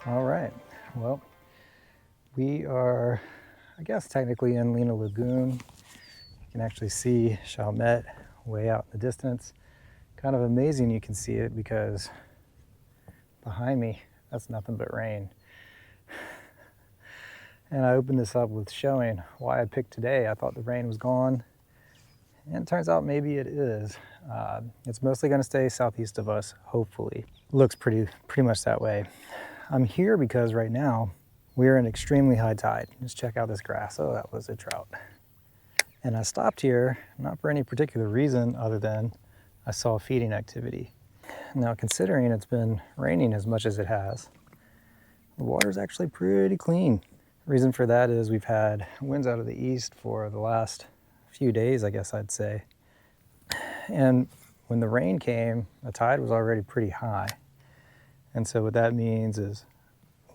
All right, well, we are, I guess, technically in Lena Lagoon. You can actually see Chalmette way out in the distance. Kind of amazing you can see it because behind me, that's nothing but rain. And I opened this up with showing why I picked today. I thought the rain was gone, and it turns out maybe it is. It's mostly gonna stay southeast of us, hopefully. Looks pretty much that way. I'm here because right now we're in extremely high tide. Just check out this grass. Oh, that was a trout. And I stopped here, not for any particular reason other than I saw feeding activity. Now, considering it's been raining as much as it has, the water's actually pretty clean. Reason for that is we've had winds out of the east for the last few days, I guess I'd say. And when the rain came, the tide was already pretty high. And so what that means is,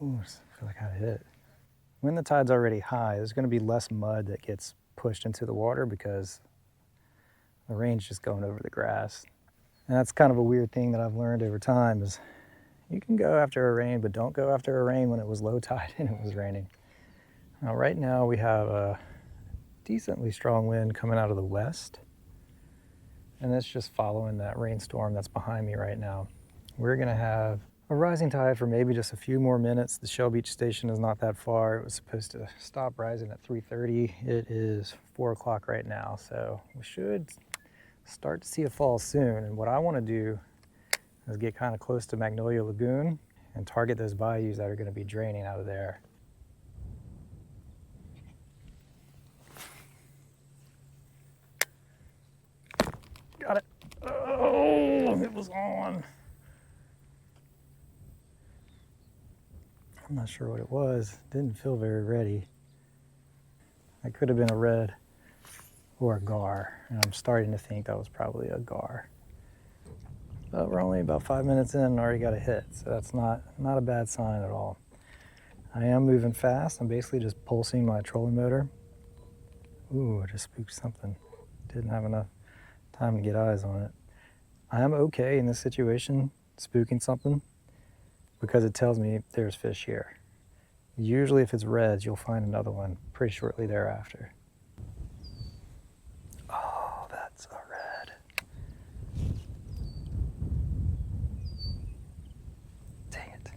ooh, I feel like I hit. When the tide's already high, there's gonna be less mud that gets pushed into the water because the rain's just going over the grass. And that's kind of a weird thing that I've learned over time is you can go after a rain, but don't go after a rain when it was low tide and it was raining. Now right now we have a decently strong wind coming out of the west, and that's just following that rainstorm that's behind me right now. We're gonna have a rising tide for maybe just a few more minutes. The Shell Beach station is not that far. It was supposed to stop rising at 3:30. It is 4 o'clock right now, so we should start to see a fall soon. And what I want to do is get kind of close to Magnolia Lagoon and target those bayous that are going to be draining out of there. Got it. Oh, it was on. I'm not sure what it was. Didn't feel very ready. That could have been a red or a gar, and I'm starting to think that was probably a gar. But we're only about 5 minutes in and already got a hit, so that's not a bad sign at all. I am moving fast. I'm basically just pulsing my trolling motor. Ooh, I just spooked something. Didn't have enough time to get eyes on it. I am okay in this situation, spooking something, because it tells me there's fish here. Usually if it's reds, you'll find another one pretty shortly thereafter. Oh, that's a red. Dang it.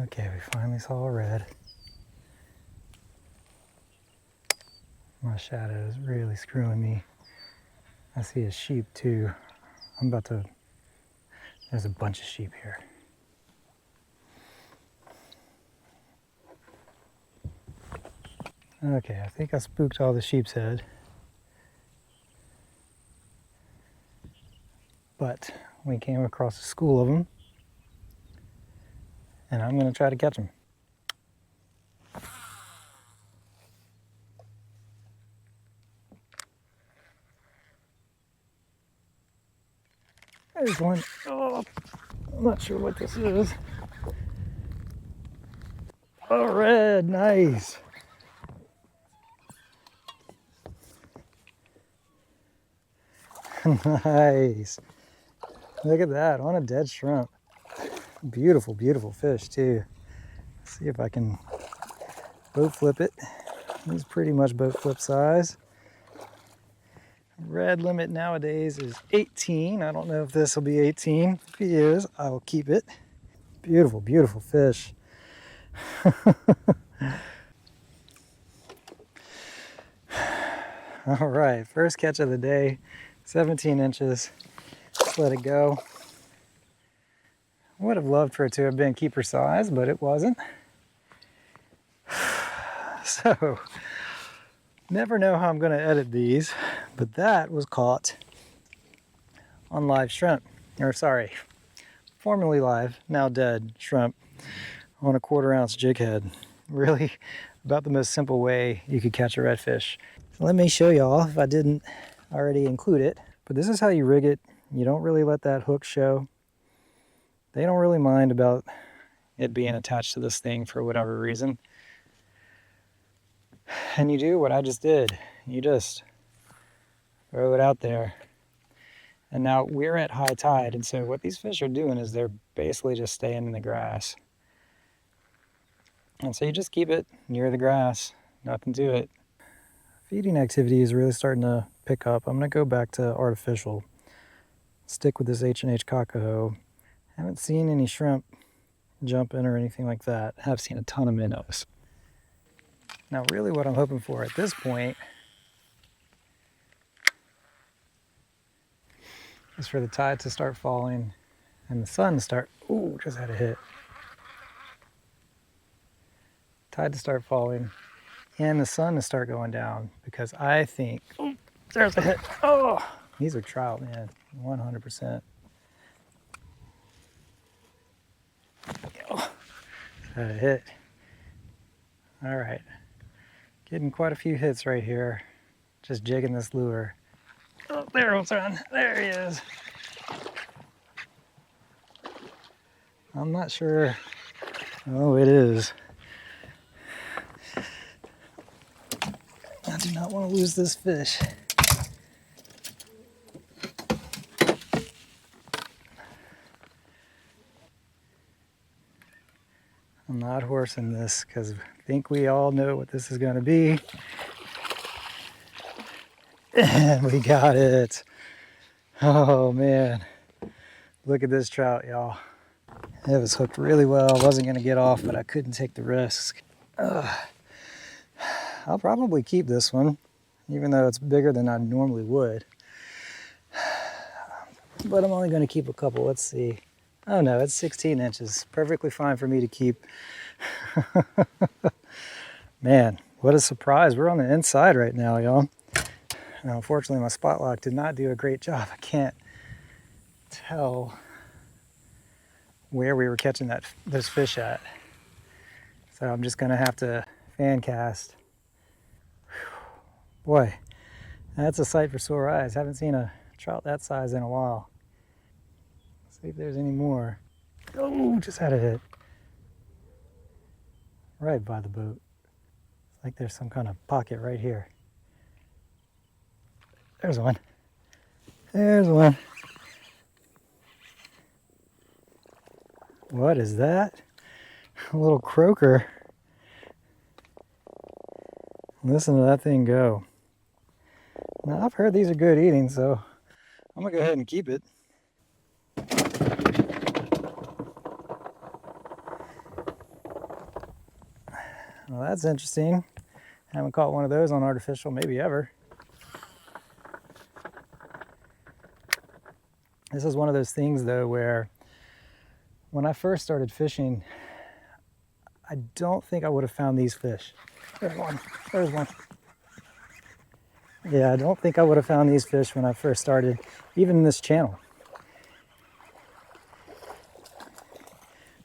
Okay, we finally saw a red. My shadow is really screwing me. I see a sheep too. There's a bunch of sheep here. Okay, I think I spooked all the sheepshead. But we came across a school of them, and I'm gonna try to catch them. There's one. Oh, I'm not sure what this is. Oh, red, nice. Nice. Look at that, on a dead shrimp. Beautiful, beautiful fish too. Let's see if I can boat flip it. He's pretty much boat flip size. Red limit nowadays is 18. I don't know if this will be 18. If he is, I will keep it. Beautiful, beautiful fish. All right, first catch of the day, 17 inches. Let's let it go. I would have loved for it to have been keeper size, but it wasn't. So, never know how I'm going to edit these, but that was caught on live shrimp, or sorry, formerly live, now dead shrimp on a 1/4 ounce jig head. Really about the most simple way you could catch a redfish. So let me show y'all if I didn't already include it, but this is how you rig it. You don't really let that hook show. They don't really mind about it being attached to this thing for whatever reason. And you do what I just did. You just throw it out there. And now we're at high tide, and so what these fish are doing is they're basically just staying in the grass. And so you just keep it near the grass, nothing to it. Feeding activity is really starting to pick up. I'm gonna go back to artificial. Stick with this H&H Kakaho. Haven't seen any shrimp jumping or anything like that. Have seen a ton of minnows. Now really what I'm hoping for at this point is for the tide to start falling and the sun to start, ooh, just had a hit. Tide to start falling and the sun to start going down, because I think, oh, there's a hit. Oh, these are trout, man, 100%. Oh, had a hit. All right, getting quite a few hits right here, just jigging this lure. Oh, there goes one. There he is. I'm not sure. Oh, it is. I do not want to lose this fish. I'm not horsing this because I think we all know what this is going to be. And we got it. Oh man. Look at this trout, y'all. It was hooked really well. I wasn't going to get off, but I couldn't take the risk. I'll probably keep this one, even though it's bigger than I normally would. But I'm only going to keep a couple. Let's see. Oh no, it's 16 inches. Perfectly fine for me to keep. Man, what a surprise. We're on the inside right now, y'all. Now, unfortunately, my spot lock did not do a great job. I can't tell where we were catching those fish at. So I'm just gonna have to fan cast. Boy, that's a sight for sore eyes. Haven't seen a trout that size in a while. Let's see if there's any more. Oh, just had a hit. Right by the boat. It's like there's some kind of pocket right here. There's one. There's one. What is that? A little croaker. Listen to that thing go. Now, I've heard these are good eating, so I'm gonna go ahead and keep it. Well, that's interesting. Haven't caught one of those on artificial, maybe ever. This is one of those things, though, where when I first started fishing, I don't think I would have found these fish. There's one. There's one. Yeah, I don't think I would have found these fish when I first started, even in this channel.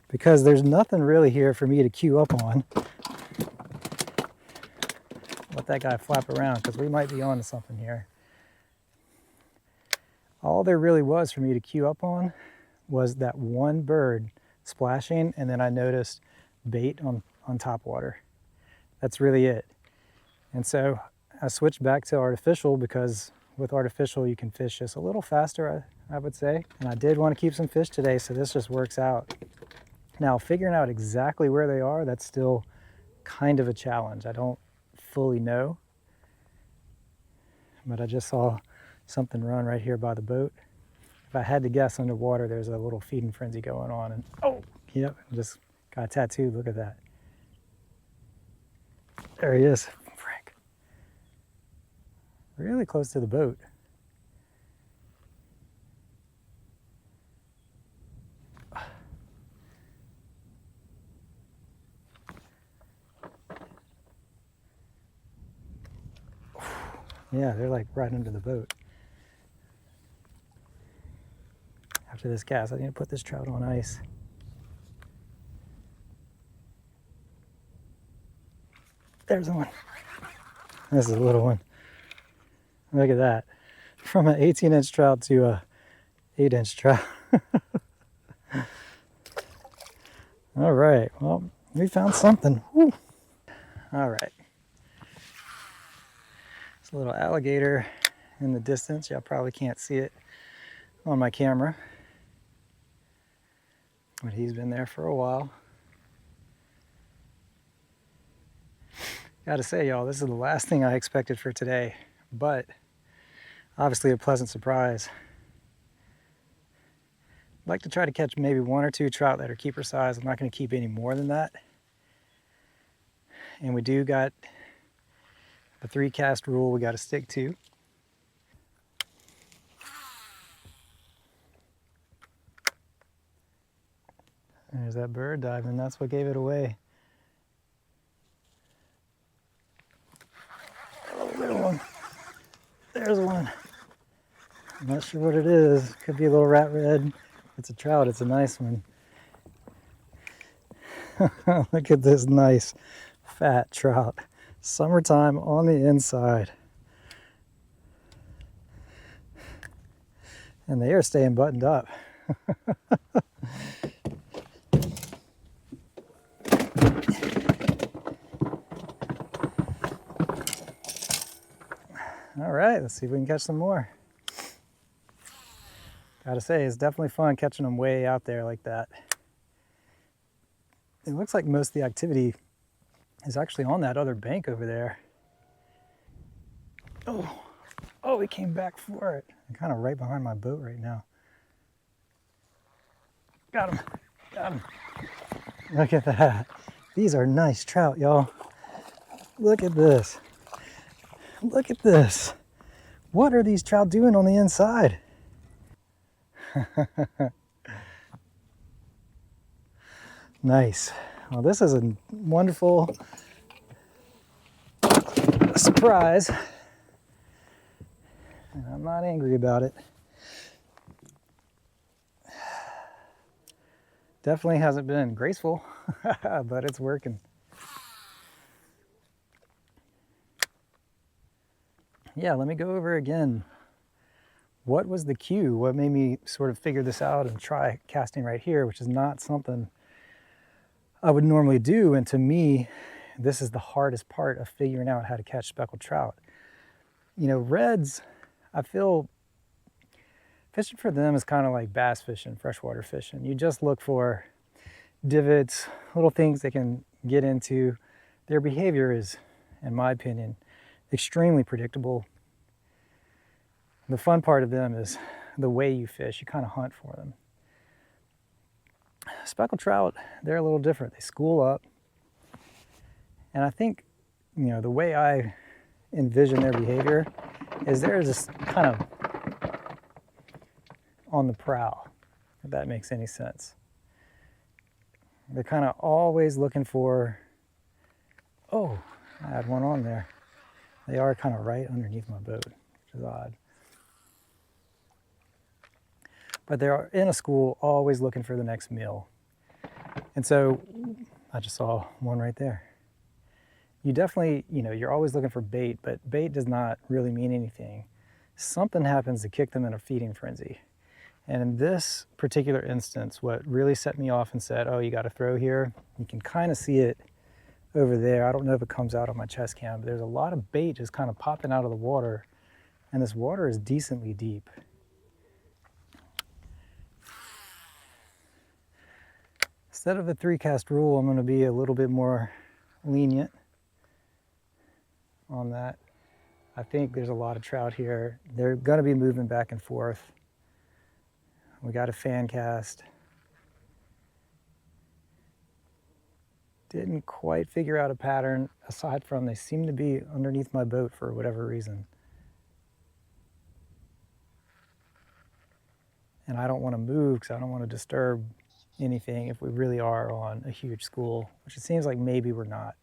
Because there's nothing really here for me to queue up on. Let that guy flap around, because we might be on to something here. All there really was for me to queue up on was that one bird splashing, and then I noticed bait on top water. That's really it. And so I switched back to artificial, because with artificial you can fish just a little faster, I would say. And I did want to keep some fish today, so this just works out. Now, figuring out exactly where they are, that's still kind of a challenge. I don't fully know, but I just saw something run right here by the boat. If I had to guess, underwater there's a little feeding frenzy going on, and oh, yep, just got tattooed. Look at that. There he is, Frank. Really close to the boat. Yeah, they're like right under the boat. After this cast, I need to put this trout on ice. There's the one. This is a little one. Look at that. From an 18-inch trout to a 8-inch trout. All right, well, we found something. Woo. All right. It's a little alligator in the distance. Y'all probably can't see it on my camera, but he's been there for a while. Gotta say, y'all, this is the last thing I expected for today, but obviously a pleasant surprise. I'd like to try to catch maybe 1 or 2 trout that are keeper size. I'm not going to keep any more than that. And we do got the 3 cast rule we got to stick to. There's that bird diving. That's what gave it away. Oh, little one. There's one. I'm not sure what it is. Could be a little rat red. It's a trout. It's a nice one. Look at this nice fat trout. Summertime on the inside. And they are staying buttoned up. All right, let's see if we can catch some more. Gotta say, it's definitely fun catching them way out there like that. It looks like most of the activity is actually on that other bank over there. Oh, he came back for it. I'm kind of right behind my boat right now. Got him. Look at that. These are nice trout, y'all. Look at this. Look at this. What are these trout doing on the inside? Nice. Well, this is a wonderful surprise. And I'm not angry about it. Definitely hasn't been graceful, but it's working. Yeah, let me go over again. What was the cue? What made me sort of figure this out and try casting right here, which is not something I would normally do. And to me, this is the hardest part of figuring out how to catch speckled trout. You know, reds, I feel fishing for them is kind of like bass fishing, freshwater fishing. You just look for divots, little things they can get into. Their behavior is, in my opinion, extremely predictable. The fun part of them is the way you fish. You kind of hunt for them. Speckled trout, they're a little different. They school up. And I think, you know, the way I envision their behavior is they're just kind of on the prowl, if that makes any sense. They're kind of always looking for, oh, I had one on there. They are kind of right underneath my boat, which is odd. But they're in a school always looking for the next meal. And so I just saw one right there. You definitely, you know, you're always looking for bait, but bait does not really mean anything. Something happens to kick them in a feeding frenzy. And in this particular instance, what really set me off and said, oh, you got to throw here, you can kind of see it over there. I don't know if it comes out on my chest cam, but there's a lot of bait just kind of popping out of the water. And this water is decently deep. Instead of a 3 cast rule, I'm going to be a little bit more lenient on that. I think there's a lot of trout here. They're going to be moving back and forth. We got a fan cast. Didn't quite figure out a pattern aside from they seem to be underneath my boat for whatever reason. And I don't want to move because I don't want to disturb anything if we really are on a huge school, which it seems like maybe we're not.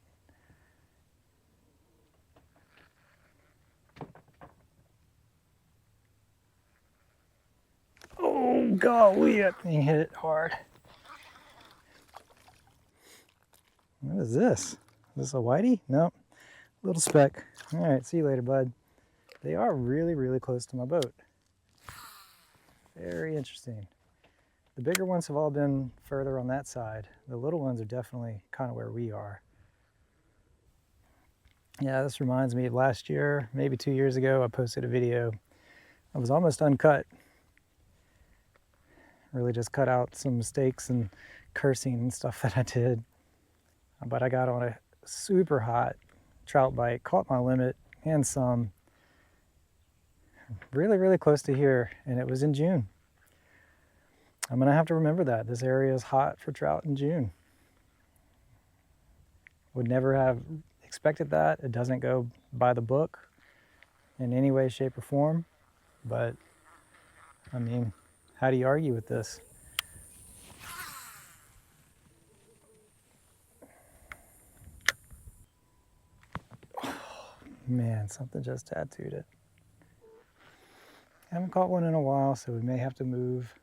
Oh, golly, that thing hit it hard. What is this? Is this a whitey? Nope. Little speck. All right, see you later, bud. They are really, really close to my boat. Very interesting. The bigger ones have all been further on that side. The little ones are definitely kind of where we are. Yeah, this reminds me of last year, maybe 2 years ago, I posted a video. I was almost uncut. Really just cut out some mistakes and cursing and stuff that I did. But I got on a super hot trout bite, caught my limit and some really close to here, and it was in June. I'm gonna have to remember that. This area is hot for trout in June. Would never have expected that. It doesn't go by the book in any way, shape, or form, but I mean, how do you argue with this? Man, something just tattooed it. Haven't caught one in a while, so we may have to move.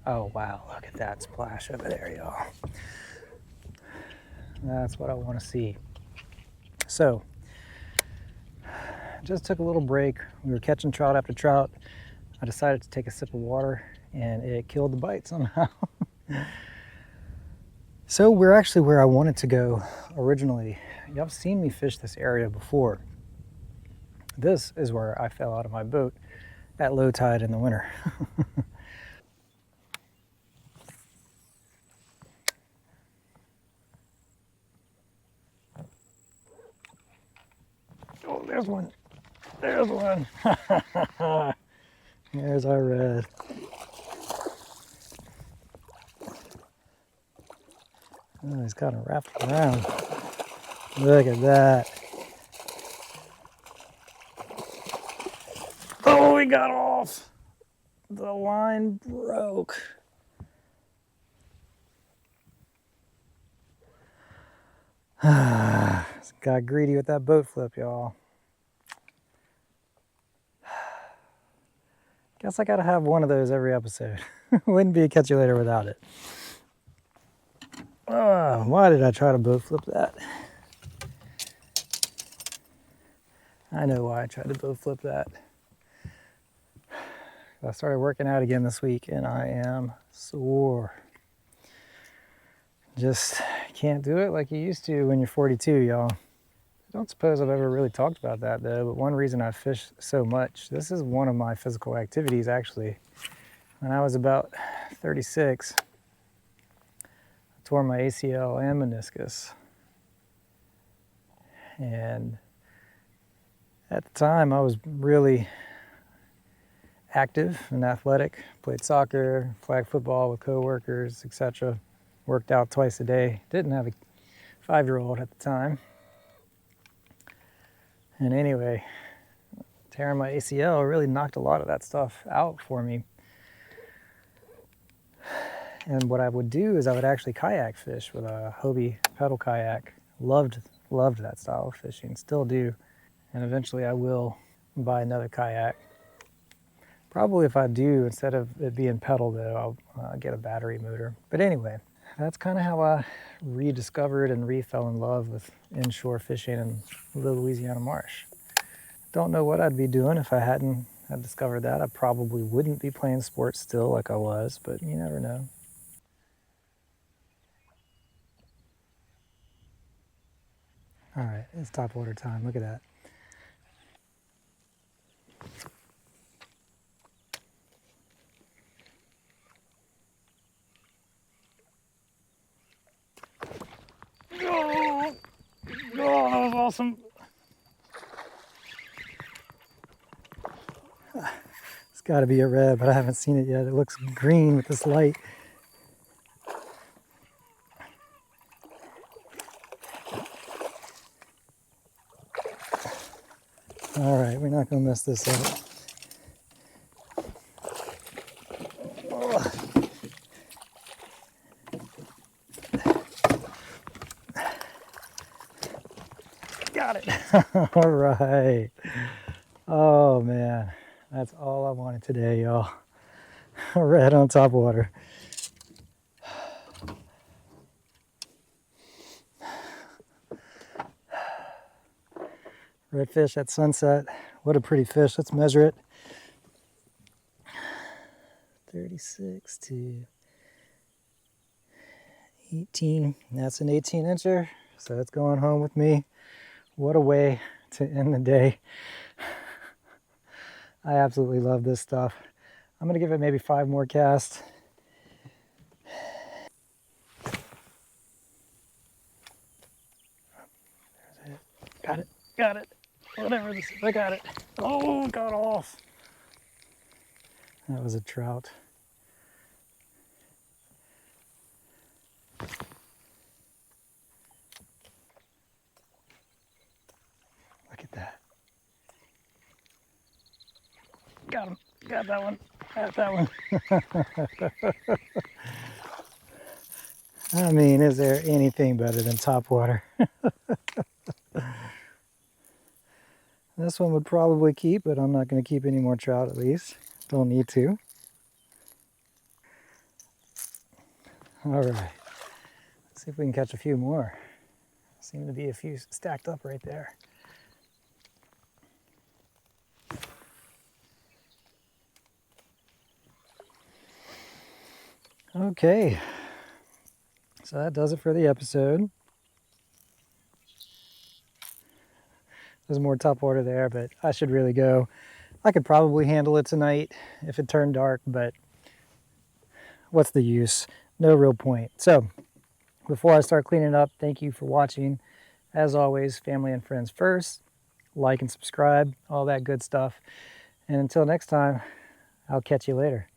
Oh wow, look at that splash over there, y'all. That's what I want to see. So, just took a little break. We were catching trout after trout. I decided to take a sip of water and it killed the bite somehow. So we're actually where I wanted to go originally. Y'all have seen me fish this area before. This is where I fell out of my boat at low tide in the winter. Oh, there's one. There's one. There's our red. Oh, he's got him wrapped around. Look at that. Oh, he got off. The line broke. Got greedy with that boat flip, y'all. Guess I gotta have one of those every episode. Wouldn't be a Catch You Later without it. Why did I try to boat flip that? I know why I tried to boat flip that. I started working out again this week and I am sore. Just can't do it like you used to when you're 42, y'all. I don't suppose I've ever really talked about that though, but one reason I fish so much, this is one of my physical activities actually. When I was about 36, I tore my ACL and meniscus. And at the time I was really active and athletic, played soccer, flag football with coworkers, etc. Worked out twice a day. Didn't have a 5-year-old at the time. And anyway, tearing my ACL really knocked a lot of that stuff out for me. And what I would do is I would actually kayak fish with a Hobie pedal kayak. Loved that style of fishing, still do. And eventually I will buy another kayak. Probably if I do, instead of it being pedal though, I'll get a battery motor. But anyway, that's kind of how I rediscovered and fell in love with inshore fishing in the Louisiana marsh. Don't know what I'd be doing if I hadn't had discovered that. I probably wouldn't be playing sports still like I was, but you never know. All right, it's topwater time. Look at that. Oh, that was awesome. It's got to be a red, but I haven't seen it yet. It looks green with this light. All right, we're not going to mess this up. Oh. Got it. All right. Oh, man. That's all I wanted today, y'all. Red on top water. Redfish at sunset. What a pretty fish. Let's measure it. 36 to 18. That's an 18 incher. So it's going home with me. What a way to end the day. I absolutely love this stuff. I'm gonna give it maybe 5 more casts. There's it. Got it, got it. Whatever this is, I got it. Oh, got off. That was a trout. Look at that. Got him. Got that one. Got that one. I mean, is there anything better than top water? This one would probably keep, but I'm not going to keep any more trout at least. Don't need to. All right. Let's see if we can catch a few more. Seem to be a few stacked up right there. Okay. So that does it for the episode. There's more top water there, but I should really go. I could probably handle it tonight if it turned dark, but what's the use? No real point. So before I start cleaning up, thank you for watching. As always, family and friends first. Like and subscribe, all that good stuff. And until next time, I'll catch you later.